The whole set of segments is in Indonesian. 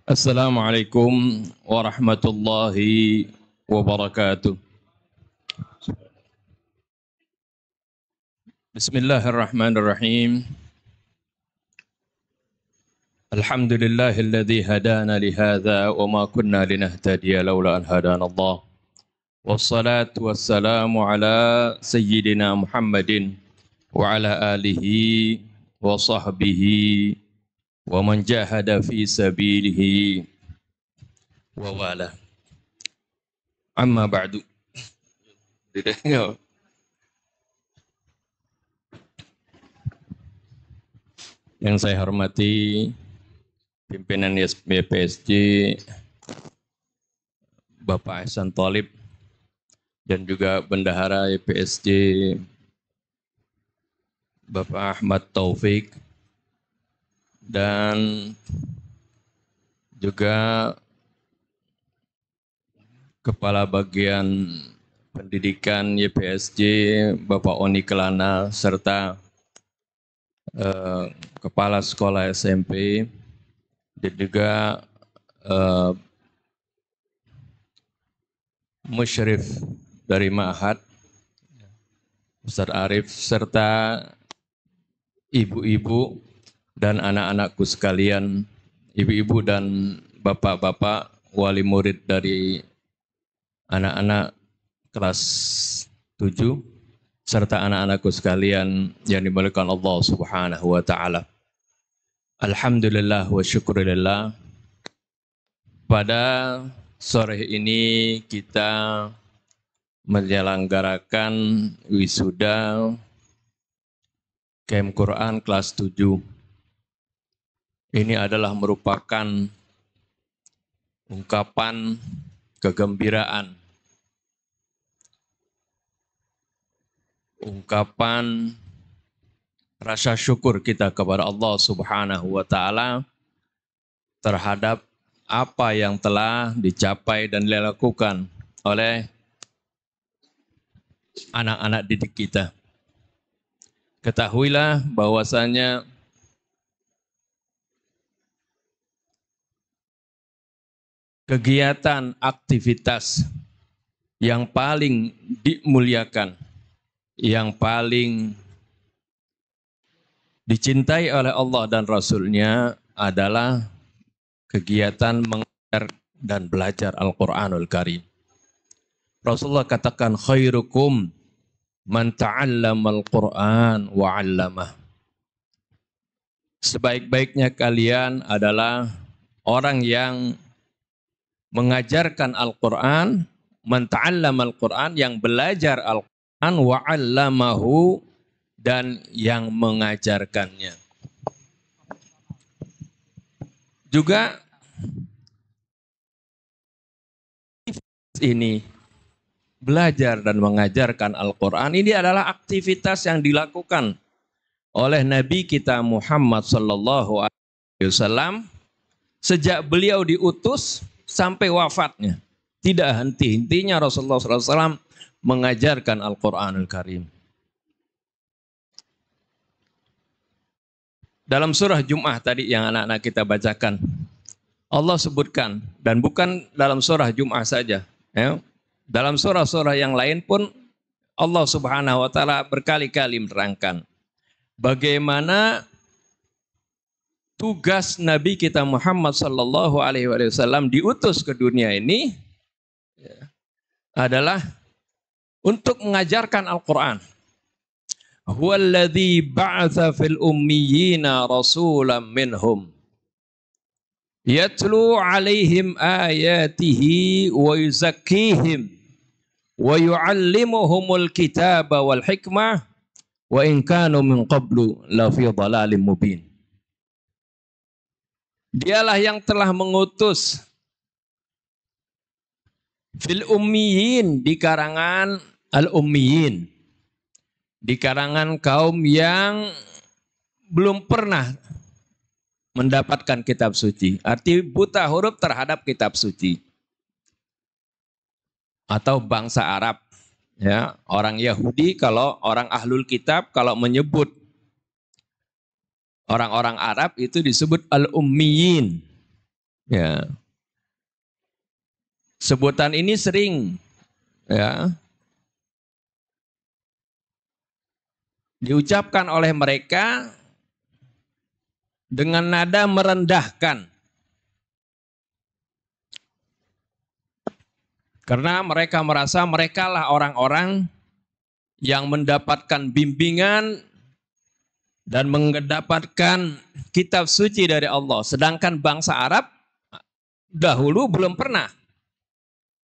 Assalamualaikum warahmatullahi wabarakatuh. Bismillahirrahmanirrahim. Alhamdulillahilladzi hadana lihadza wa ma kunna linahtadiya laula an hadanallah. Wassalatu wassalamu ala sayyidina Muhammadin wa ala alihi wa sahbihi wa man jahada fi sabilihi wa wala. Amma ba'du. Yang saya hormati pimpinan YPSJ Bapak Ihsan Thalib dan juga Bendahara YPSJ Bapak Ahmad Taufik dan juga Kepala Bagian Pendidikan YPSJ Bapak Oni Kelana serta Kepala Sekolah SMP dan juga musyrif dari Ma'had Ustaz Arif serta ibu-ibu dan anak-anakku sekalian, ibu-ibu dan bapak-bapak wali murid dari anak-anak kelas 7 serta anak-anakku sekalian yang dimuliakan Allah Subhanahu wa taala. Alhamdulillah wa syukurillah. Pada sore ini kita menyelenggarakan wisuda Camp Quran kelas 7. Ini adalah merupakan ungkapan kegembiraan, ungkapan rasa syukur kita kepada Allah Subhanahu wa taala terhadap apa yang telah dicapai dan dilakukan oleh anak-anak didik kita. Ketahuilah bahwasanya kegiatan aktivitas yang paling dimuliakan, yang paling dicintai oleh Allah dan Rasul-Nya adalah kegiatan mengajar dan belajar Al-Quranul Karim. Rasulullah katakan, khairukum man ta'allama al-Quran wa 'allamah. Sebaik-baiknya kalian adalah orang yang mengajarkan Al-Quran, man ta'allama al-Quran, yang belajar Al-Quran, wa 'allamahu, dan yang mengajarkannya. Juga ini belajar dan mengajarkan Al-Quran ini adalah aktivitas yang dilakukan oleh Nabi kita Muhammad sallallahu alaihi wasallam sejak beliau diutus sampai wafatnya. Tidak henti-hentinya Rasulullah sallallahu alaihi wasallam mengajarkan Al-Quranul Karim. Dalam surah Jum'ah tadi yang anak-anak kita bacakan, Allah sebutkan, dan bukan dalam surah Jum'ah saja, ya. Dalam surah-surah yang lain pun Allah Subhanahu wa taala berkali-kali menerangkan bagaimana tugas Nabi kita Muhammad sallallahu alaihi wasallam diutus ke dunia ini adalah untuk mengajarkan Al-Quran. Huwallazi ba'atsa fil ummiyina rasulan minhum yatlu alaihim ayatihi wa yuzakkihim wa yu'allimuhumul kitaba wal hikmah wa in kanu min qablu la fi dhalalin mubin. Dialah yang telah mengutus fil ummiyin, di karangan al-ummiyin, di karangan kaum yang belum pernah mendapatkan kitab suci, arti buta huruf terhadap kitab suci. Atau bangsa Arab, ya, orang Yahudi, kalau orang ahlul kitab kalau menyebut orang-orang Arab itu disebut al-ummiyin. Ya. Sebutan ini sering ya diucapkan oleh mereka dengan nada merendahkan. Karena mereka merasa merekalah orang-orang yang mendapatkan bimbingan dan mendapatkan kitab suci dari Allah. Sedangkan bangsa Arab dahulu belum pernah.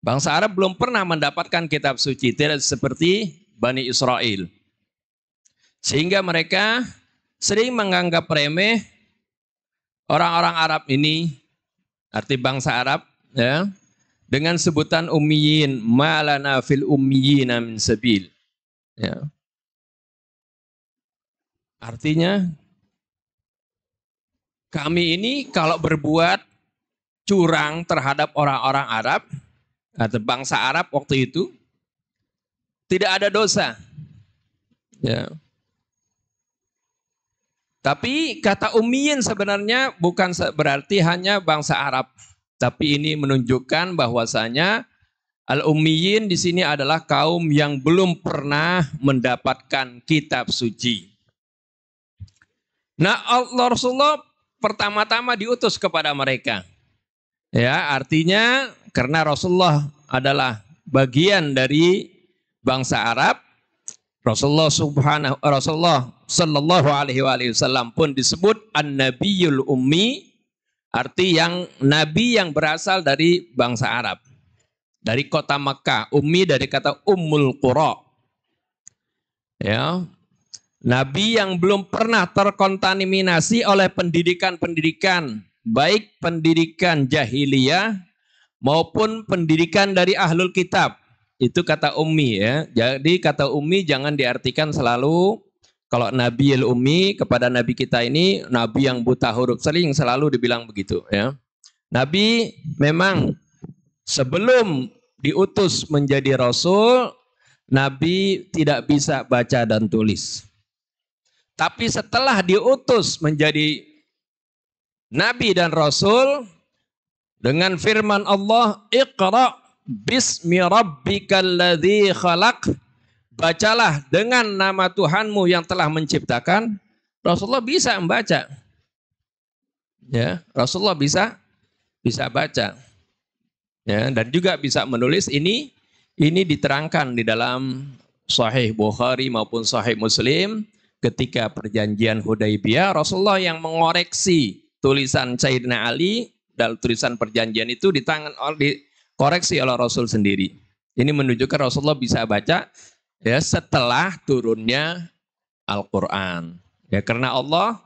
Bangsa Arab belum pernah mendapatkan kitab suci, tidak seperti Bani Israel. Sehingga mereka sering menganggap remeh orang-orang Arab ini, arti bangsa Arab, ya, dengan sebutan ummiyin, malana fil ummiyina min sabil. Ya. Artinya, kami ini kalau berbuat curang terhadap orang-orang Arab, atau bangsa Arab waktu itu, tidak ada dosa. Ya. Tapi kata ummiyin sebenarnya bukan berarti hanya bangsa Arab. Tapi ini menunjukkan bahwasanya al-ummiyin di sini adalah kaum yang belum pernah mendapatkan kitab suci. Nah, Rasulullah pertama-tama diutus kepada mereka. Ya, artinya karena Rasulullah adalah bagian dari bangsa Arab, Rasulullah sallallahu alaihi wasallam pun disebut an-nabiyul ummi, arti yang nabi yang berasal dari bangsa Arab. Dari kota Makkah, ummi dari kata ummul qura. Ya. Nabi yang belum pernah terkontaminasi oleh pendidikan-pendidikan, baik pendidikan jahiliyah maupun pendidikan dari ahlul kitab. Itu kata ummi ya. Jadi kata ummi jangan diartikan selalu kalau Nabiul ummi kepada nabi kita ini nabi yang buta huruf, sering selalu dibilang begitu ya. Nabi memang sebelum diutus menjadi rasul, nabi tidak bisa baca dan tulis. Tapi setelah diutus menjadi nabi dan rasul dengan firman Allah, Iqra bismi rabbikal ladzi khalaq, bacalah dengan nama Tuhanmu yang telah menciptakan. Rasulullah bisa membaca. Ya, Rasulullah bisa baca. Ya, dan juga bisa menulis. Ini diterangkan di dalam Sahih Bukhari maupun Sahih Muslim. Ketika perjanjian Hudaybiyah, Rasulullah yang mengoreksi tulisan Sayyidina Ali, dan tulisan perjanjian itu dikoreksi oleh Rasul sendiri. Ini menunjukkan Rasulullah bisa baca ya setelah turunnya Al-Quran. Ya, karena Allah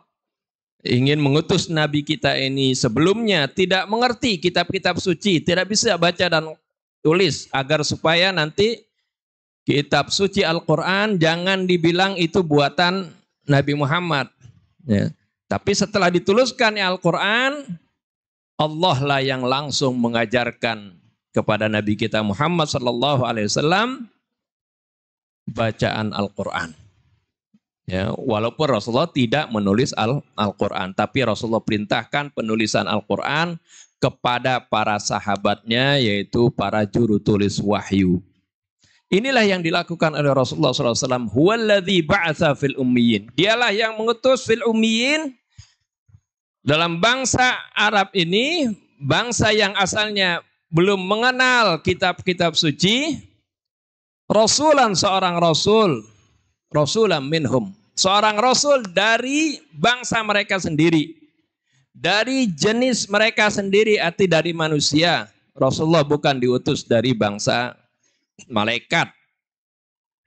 ingin mengutus Nabi kita ini sebelumnya tidak mengerti kitab-kitab suci, tidak bisa baca dan tulis, agar supaya nanti kitab suci Al-Quran jangan dibilang itu buatan Nabi Muhammad. Ya. Tapi setelah dituliskan Al-Quran, Allah lah yang langsung mengajarkan kepada Nabi kita Muhammad SAW bacaan Al-Quran. Ya, walaupun Rasulullah tidak menulis Al-Quran, tapi Rasulullah perintahkan penulisan Al-Quran kepada para sahabatnya, yaitu para juru tulis wahyu. Inilah yang dilakukan oleh Rasulullah SAW. Huwaladzi ba'atsa fil ummiyin. Dialah yang mengutus fil ummiyin. Dalam bangsa Arab ini, bangsa yang asalnya belum mengenal kitab-kitab suci, Rasulan seorang Rasul, Rasulan minhum. Seorang Rasul dari bangsa mereka sendiri. Dari jenis mereka sendiri, arti dari manusia. Rasulullah bukan diutus dari bangsa malaikat,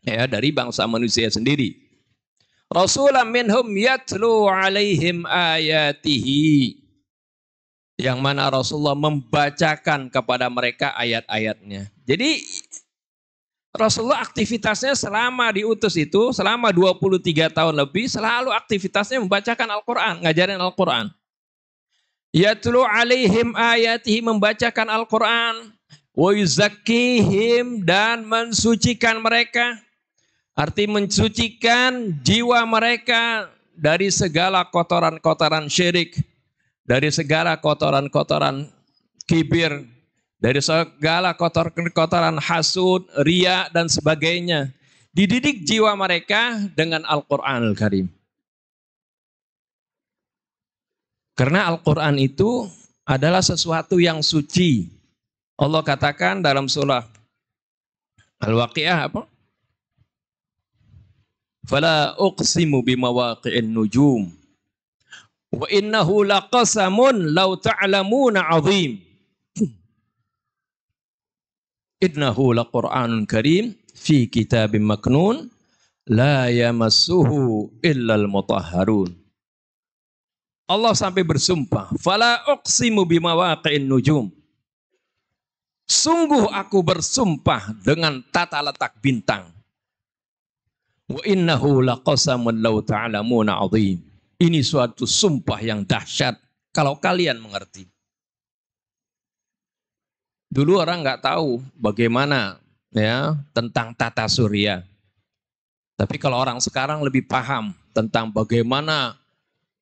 ya, dari bangsa manusia sendiri. Rasulan minhum yatlu alaihim ayatihi, yang mana Rasulullah membacakan kepada mereka ayat-ayatnya. Jadi Rasulullah aktivitasnya selama diutus itu, selama 23 tahun lebih, selalu aktivitasnya membacakan Al-Quran, ngajarin Al-Quran. Yatlu alaihim ayatihi, membacakan Al-Quran. Wa yuzakkihim, dan mensucikan mereka. Arti mensucikan jiwa mereka dari segala kotoran-kotoran syirik, dari segala kotoran-kotoran kibir, dari segala kotoran hasud, riya dan sebagainya. Dididik jiwa mereka dengan Al-Qur'anul Karim. Karena Al-Quran itu adalah sesuatu yang suci. Allah katakan dalam surah Al-Waqi'ah apa? Fala uqsimu bimawaqi'in nujum. Wa innahu laqasamun law ta'lamuna 'azim. Innahu laqur'anun karim fi kitabim maknun la yamassuhu illal mutahharun. Allah sampai bersumpah, fala uqsimu bimawaqi'in nujum. Sungguh aku bersumpah dengan tata letak bintang. Wa innahu laqasamun law ta'lamuna 'azim. Ini suatu sumpah yang dahsyat kalau kalian mengerti. Dulu orang nggak tahu bagaimana ya tentang tata surya. Tapi kalau orang sekarang lebih paham tentang bagaimana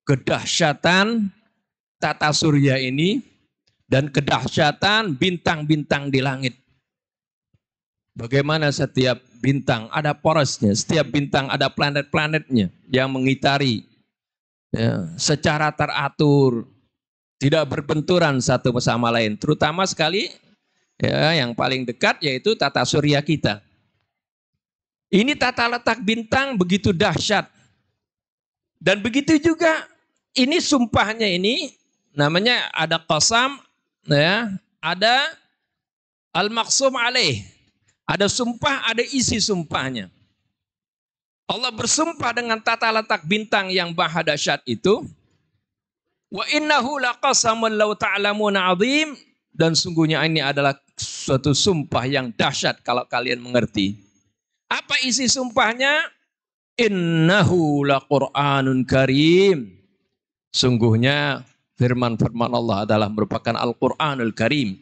kedahsyatan tata surya ini dan kedahsyatan bintang-bintang di langit. Bagaimana setiap bintang ada porosnya, setiap bintang ada planet-planetnya yang mengitari ya, secara teratur, tidak berbenturan satu sama lain. Terutama sekali ya, yang paling dekat yaitu tata surya kita. Ini tata letak bintang begitu dahsyat. Dan begitu juga ini sumpahnya ini namanya ada qasam ya, ada al-maqsum alaih. Ada sumpah, ada isi sumpahnya. Allah bersumpah dengan tata letak bintang yang maha dahsyat itu. Wa innahu laqasamun law ta'lamuna 'azim, dan sungguhnya ini adalah suatu sumpah yang dahsyat kalau kalian mengerti. Apa isi sumpahnya? Innahu laqur'anun karim. Sungguhnya firman-firman Allah adalah merupakan Al-Qur'anul Karim.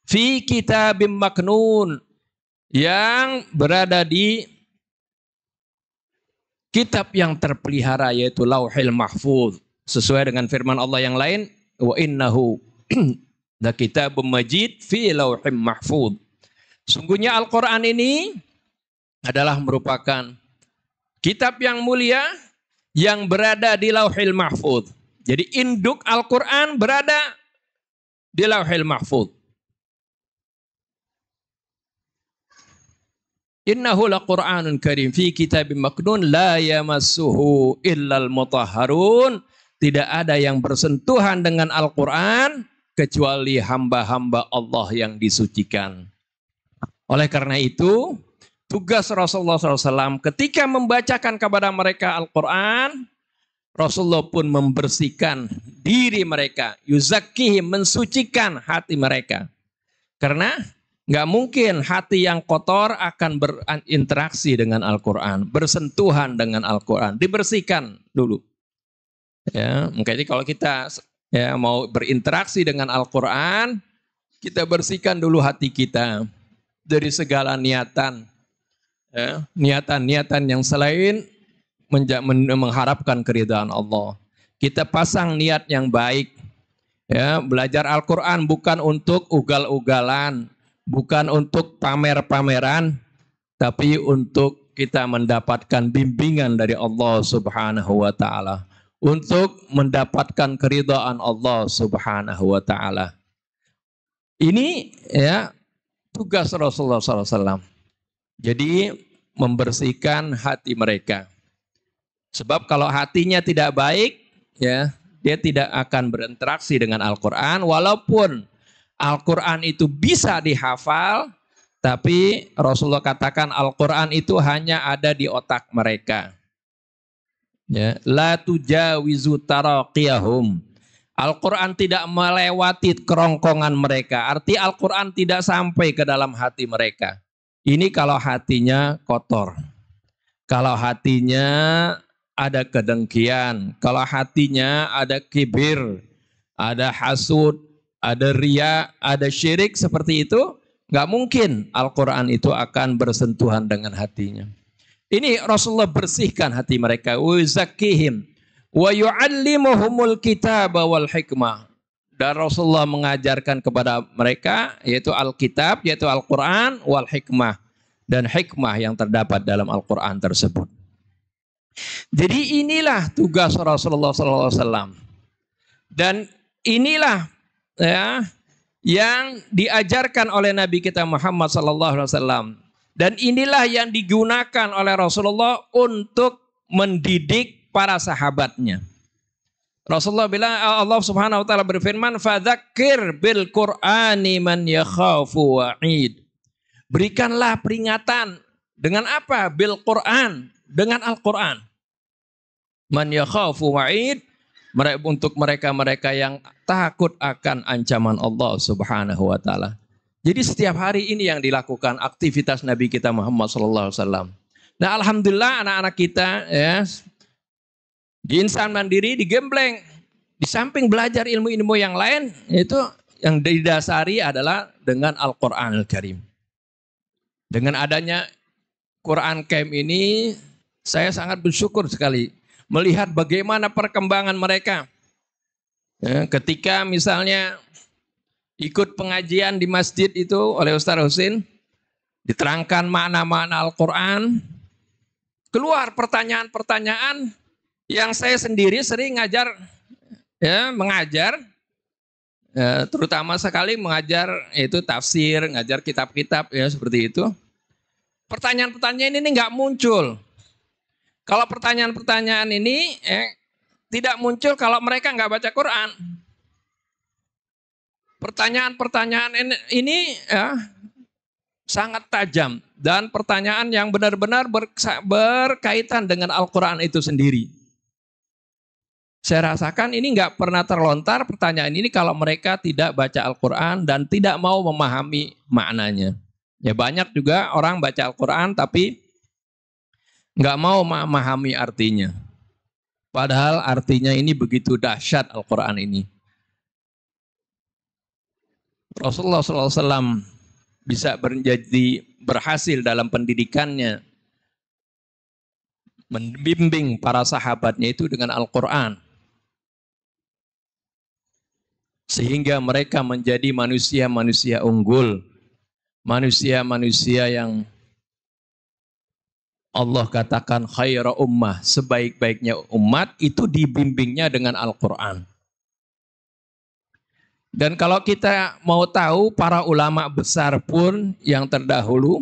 Fi kitabim maknun, yang berada di kitab yang terpelihara yaitu Lauhil Mahfuz. Sesuai dengan firman Allah yang lain, wa innahu la kitabum majid fi Lauhil Mahfuz. Sungguhnya Al-Qur'an ini adalah merupakan kitab yang mulia yang berada di Lauhil Mahfuz. Jadi induk Al-Qur'an berada di Lauhil Mahfuz. Innahu laqur'anun karim fi kitabim maknun la yamassuhu illal mutahharun. Tidak ada yang bersentuhan dengan Al-Qur'an kecuali hamba-hamba Allah yang disucikan. Oleh karena itu, tugas Rasulullah SAW ketika membacakan kepada mereka Al-Quran, Rasulullah pun membersihkan diri mereka, yuzakkihim, mensucikan hati mereka. Karena nggak mungkin hati yang kotor akan berinteraksi dengan Al-Quran, bersentuhan dengan Al-Quran, dibersihkan dulu. Ya, makanya kalau kita ya mau berinteraksi dengan Al-Quran, kita bersihkan dulu hati kita dari segala niatan, ya, niatan-niatan yang selain mengharapkan keridhaan Allah. Kita pasang niat yang baik. Ya, belajar Al-Quran bukan untuk ugal-ugalan, bukan untuk pamer-pameran, tapi untuk kita mendapatkan bimbingan dari Allah Subhanahu wa Ta'ala, untuk mendapatkan keridhaan Allah Subhanahu wa Ta'ala. Ini ya tugas Rasulullah SAW. Jadi membersihkan hati mereka. Sebab kalau hatinya tidak baik, ya dia tidak akan berinteraksi dengan Al-Quran, walaupun Al-Quran itu bisa dihafal, tapi Rasulullah katakan Al-Quran itu hanya ada di otak mereka. Ya, la tujawizu taraqiyahum. Al-Quran tidak melewati kerongkongan mereka. Arti Al-Quran tidak sampai ke dalam hati mereka. Ini kalau hatinya kotor. Kalau hatinya ada kedengkian. Kalau hatinya ada kibir, ada hasud, ada riya, ada syirik seperti itu, nggak mungkin Al-Quran itu akan bersentuhan dengan hatinya. Ini Rasulullah bersihkan hati mereka, uzakkihim, Wa yu'allimuhumul kitaba wal hikmah. Dan Rasulullah mengajarkan kepada mereka yaitu Alkitab, yaitu Al-Quran, wal hikmah. Dan hikmah yang terdapat dalam Al-Quran tersebut. Jadi inilah tugas Rasulullah SAW. Dan inilah ya, yang diajarkan oleh Nabi kita Muhammad SAW. Dan inilah yang digunakan oleh Rasulullah untuk mendidik para sahabatnya. Rasulullah bilang, Allah Subhanahu wa taala berfirman, "Fadzakir bil Qur'ani man yakhafu wa'id." Berikanlah peringatan dengan apa? Bil Qur'an, dengan Al-Qur'an. Man yakhafu wa'id, untuk mereka-mereka yang takut akan ancaman Allah Subhanahu wa taala. Jadi setiap hari ini yang dilakukan aktivitas Nabi kita Muhammad sallallahu alaihi wasallam. Nah, alhamdulillah anak-anak kita ya di Insan Mandiri, di Gembleng, di samping belajar ilmu-ilmu yang lain, itu yang didasari adalah dengan Al-Quran Al-Karim. Dengan adanya Quran Camp ini, saya sangat bersyukur sekali melihat bagaimana perkembangan mereka. Ya, ketika misalnya ikut pengajian di masjid itu oleh Ustaz Husin, diterangkan makna-makna Al-Quran, keluar pertanyaan-pertanyaan yang saya sendiri sering mengajar, terutama sekali mengajar itu tafsir, ngajar kitab-kitab ya seperti itu. Pertanyaan-pertanyaan ini nggak muncul. Kalau pertanyaan-pertanyaan ini tidak muncul kalau mereka nggak baca Quran. Pertanyaan-pertanyaan ini sangat tajam dan pertanyaan yang benar-benar berkaitan dengan Al-Quran itu sendiri. Saya rasakan ini nggak pernah terlontar pertanyaan ini kalau mereka tidak baca Al-Quran dan tidak mau memahami maknanya. Ya banyak juga orang baca Al-Quran tapi nggak mau memahami artinya. Padahal artinya ini begitu dahsyat Al-Quran ini. Rasulullah SAW bisa berhasil dalam pendidikannya, membimbing para sahabatnya itu dengan Al-Quran. Sehingga mereka menjadi manusia-manusia unggul. Manusia-manusia yang Allah katakan khaira ummah, sebaik-baiknya umat itu dibimbingnya dengan Al-Quran. Dan kalau kita mau tahu para ulama besar pun yang terdahulu,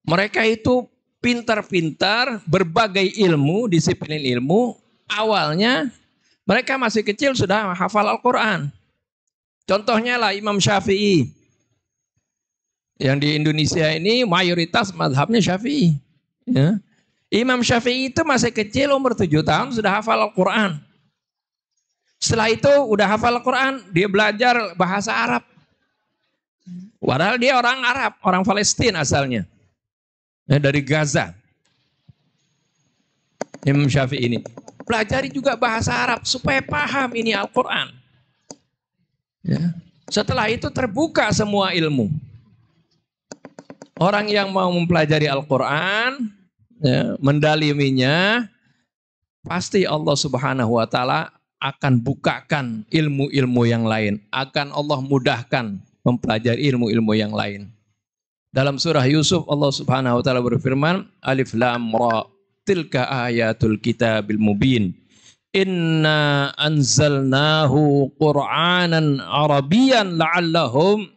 mereka itu pintar-pintar berbagai ilmu, disiplin ilmu, awalnya mereka masih kecil sudah hafal Al-Quran. Contohnya lah Imam Syafi'i. Yang di Indonesia ini mayoritas mazhabnya Syafi'i. Ya. Imam Syafi'i itu masih kecil umur 7 tahun sudah hafal Al-Quran. Setelah itu udah hafal Al-Quran, dia belajar bahasa Arab. Padahal dia orang Arab, orang Palestina asalnya. Ya, dari Gaza. Imam Syafi'i ini. Pelajari juga bahasa Arab supaya paham ini Al-Quran. Ya. Setelah itu terbuka semua ilmu. Orang yang mau mempelajari Al-Quran, ya, mendaliminya, pasti Allah Subhanahu wa Ta'ala akan bukakan ilmu-ilmu yang lain. Akan Allah mudahkan mempelajari ilmu-ilmu yang lain. Dalam surah Yusuf Allah Subhanahu wa Ta'ala berfirman, Alif Lam Ra. Tilka ayatul kitabil mubin. Inna anzalnahu Qur'anan Arabiyan la'allahum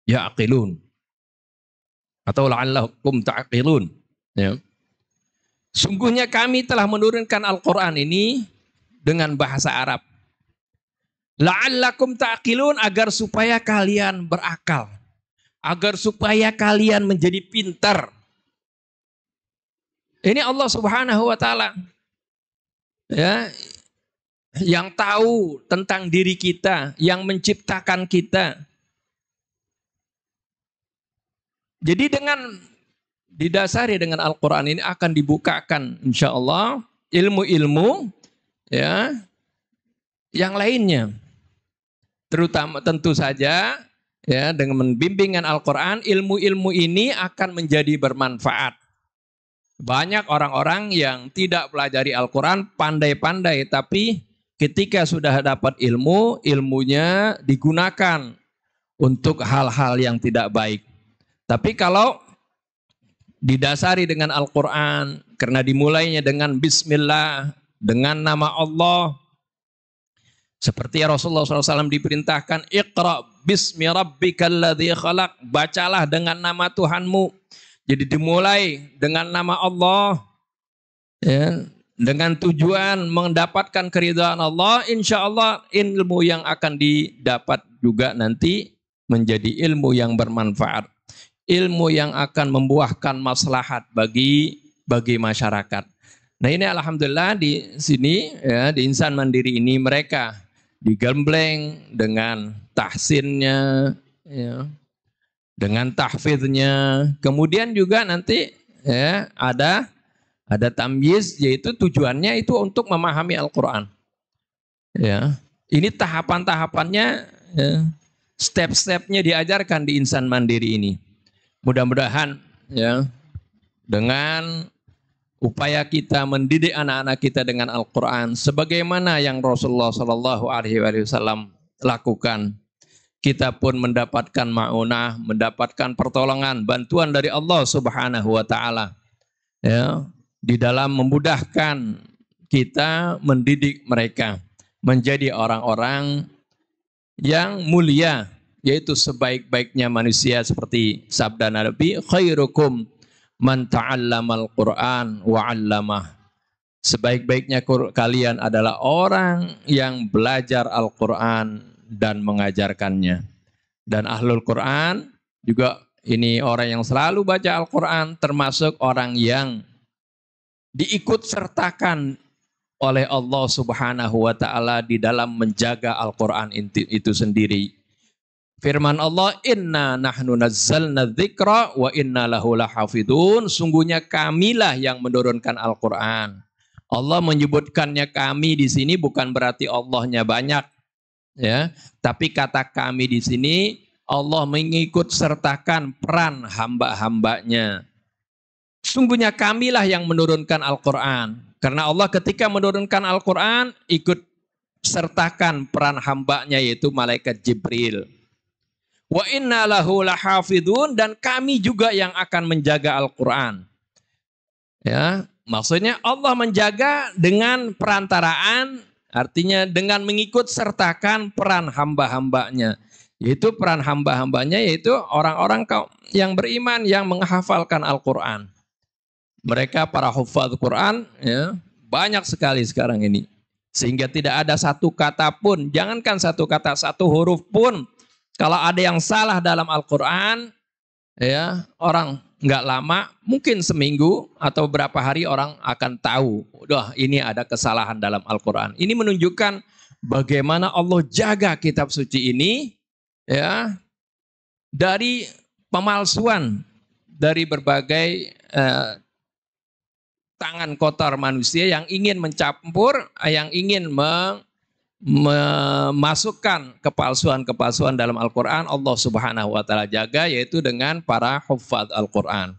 ya'qilun. Atau la'allakum ta'qilun. Ya. Sungguhnya kami telah menurunkan Al-Quran ini dengan bahasa Arab. La'allakum ta'qilun, agar supaya kalian berakal. Agar supaya kalian menjadi pintar. Ini Allah Subhanahu wa Ta'ala ya, yang tahu tentang diri kita, yang menciptakan kita. Jadi dengan didasari dengan Al-Quran ini akan dibukakan insya Allah ilmu-ilmu ya yang lainnya. Terutama tentu saja ya dengan bimbingan Al-Quran, ilmu-ilmu ini akan menjadi bermanfaat. Banyak orang-orang yang tidak pelajari Al-Quran, pandai-pandai, tapi ketika sudah dapat ilmu, ilmunya digunakan untuk hal-hal yang tidak baik. Tapi kalau didasari dengan Al-Quran, karena dimulainya dengan Bismillah, dengan nama Allah, seperti Rasulullah SAW diperintahkan, Iqra bismi rabbikal ladzi khalaq, bacalah dengan nama Tuhanmu. Jadi dimulai dengan nama Allah, ya, dengan tujuan mendapatkan keridhaan Allah, insya Allah ilmu yang akan didapat juga nanti menjadi ilmu yang bermanfaat, ilmu yang akan membuahkan maslahat bagi masyarakat. Nah ini alhamdulillah di sini ya, di Insan Mandiri ini mereka digembleng dengan tahsinnya, ya, dengan tahfidznya. Kemudian juga nanti ya, ada tamyiz, yaitu tujuannya itu untuk memahami Al-Quran. Ya, ini tahapan-tahapannya, ya, step-stepnya diajarkan di Insan Mandiri ini. Mudah-mudahan ya, dengan upaya kita mendidik anak-anak kita dengan Al-Quran sebagaimana yang Rasulullah SAW lakukan, kita pun mendapatkan ma'unah, mendapatkan pertolongan, bantuan dari Allah Subhanahu wa Ta'ala, ya, di dalam memudahkan kita mendidik mereka menjadi orang-orang yang mulia, yaitu sebaik-baiknya manusia, seperti sabda Nabi, khairukum man ta'allamal Qur'an wa 'allamah. Sebaik-baiknya kalian adalah orang yang belajar Al-Qur'an dan mengajarkannya. Dan ahlul Qur'an juga ini orang yang selalu baca Al-Qur'an, termasuk orang yang diikut sertakan oleh Allah Subhanahu wa Ta'ala di dalam menjaga Al-Qur'an itu sendiri. Firman Allah, inna nahnu nazzalna dzikra wa inna lahu lahafidun. Sungguhnya kamilah yang menurunkan Al-Quran. Allah menyebutkannya kami di sini bukan berarti Allahnya banyak, ya. Tapi kata kami di sini, Allah mengikut sertakan peran hamba-hambanya. Sungguhnya kamilah yang menurunkan Al-Quran. Karena Allah ketika menurunkan Al-Quran, ikut sertakan peran hambanya, yaitu malaikat Jibril. Wa inna lahu lahafidun, dan kami juga yang akan menjaga Al-Quran. Ya, maksudnya Allah menjaga dengan perantaraan, artinya dengan mengikut sertakan peran hamba-hambanya. Yaitu peran hamba-hambanya, yaitu orang-orang yang beriman, yang menghafalkan Al-Quran. Mereka para hufadz Quran, ya, banyak sekali sekarang ini. Sehingga tidak ada satu kata pun, jangankan satu kata, satu huruf pun, kalau ada yang salah dalam Al-Quran, ya, orang nggak lama, mungkin seminggu atau berapa hari orang akan tahu, udah ini ada kesalahan dalam Al-Quran. Ini menunjukkan bagaimana Allah jaga kitab suci ini, ya, dari pemalsuan, dari berbagai tangan kotor manusia yang ingin mencampur, yang ingin memasukkan kepalsuan-kepalsuan dalam Al-Quran. Allah Subhanahu wa Ta'ala jaga, yaitu dengan para hufadz Al-Quran.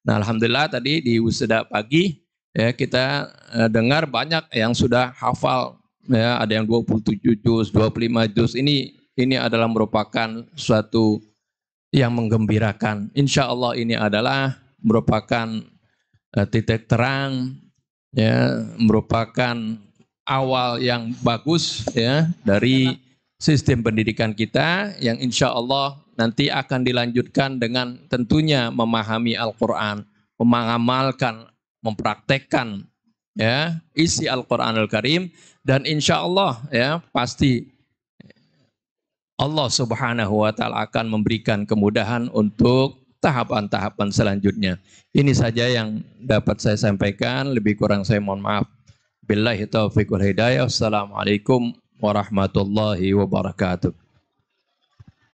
Nah, alhamdulillah tadi di wisuda pagi, ya, kita dengar banyak yang sudah hafal, ya, ada yang 27 juz, 25 juz. Ini adalah merupakan suatu yang menggembirakan. Insya Allah ini adalah merupakan titik terang, ya, merupakan awal yang bagus, ya, dari sistem pendidikan kita yang insya Allah nanti akan dilanjutkan dengan tentunya memahami Al-Quran, mengamalkan, mempraktekkan, ya, isi Al-Quranul Karim, dan insya Allah, ya, pasti Allah Subhanahu wa Ta'ala akan memberikan kemudahan untuk tahapan-tahapan selanjutnya. Ini saja yang dapat saya sampaikan, lebih kurang saya mohon maaf. Billahi taufiq wal hidayah. Wassalamualaikum warahmatullahi wabarakatuh.